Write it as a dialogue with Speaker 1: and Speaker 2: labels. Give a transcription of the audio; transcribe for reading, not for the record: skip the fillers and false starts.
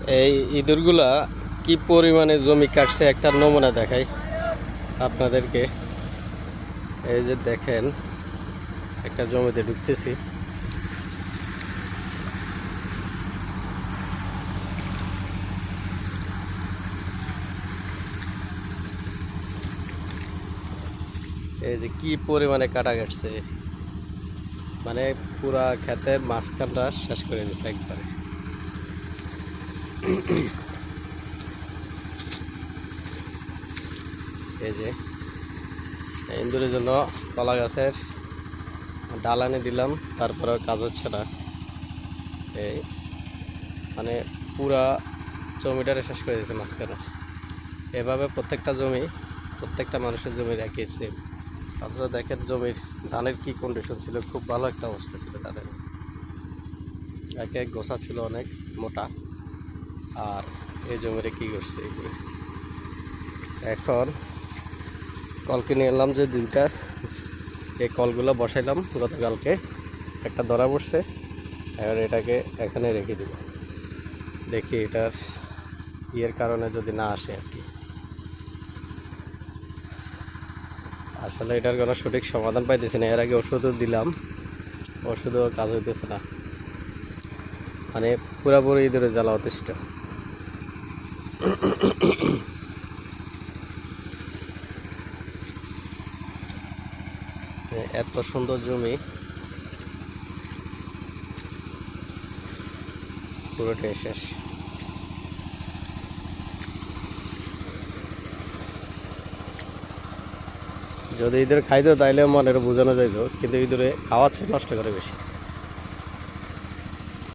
Speaker 1: এই ইঁদুরগুলা কি পরিমাণে জমি কাটছে একটা নমুনা দেখাই আপনাদেরকে। এই যে দেখেন, একটা জমিতে ঢুকতেছি। এই যে কি পরিমাণে কাটা কাটছে, মানে পুরা ক্ষেতের মাঝখানটা শেষ করে দিচ্ছে একবারে। এই যে ইঁদুরের জন্য কলা গাছের ডাল এনে দিলাম, তারপরেও কাজ হচ্ছে না। এই মানে পুরা জমিটারে শেষ করে দিয়েছে মাঝখানে। এভাবে প্রত্যেকটা জমি, প্রত্যেকটা মানুষের জমি রাখিয়েছে। অথচ দেখেন জমির ধানের কি কন্ডিশন ছিল, খুব ভালো একটা অবস্থা ছিল ধানের। এক এক গোছা ছিল অনেক মোটা। আর এই জমিরে কি করছে এগুলো। এখন কল কিনে এলাম যে দুইটা, এই কলগুলো বসাইলাম গতকালকে, একটা ধরা পড়ছে। এবার এটাকে এখানে রেখে দিব, দেখি এটার ইয়ের কারণে যদি না আসে আর কি। আসলে এটার কোনো সঠিক সমাধান পাইতেছি না। এর আগে ওষুধও দিলাম, ওষুধও কাজ হইতেছে না। মানে পুরাপুরি ইঁদুরের জ্বালা অতিষ্ঠ। এত সুন্দর জমি পুরোটাই শেষ। যদি ইঁদুর খাইতো তাইলে মনের বোঝানো যাইতো, কিন্তু ইঁদুরে খাওয়াচ্ছে, নষ্ট করে বেশি।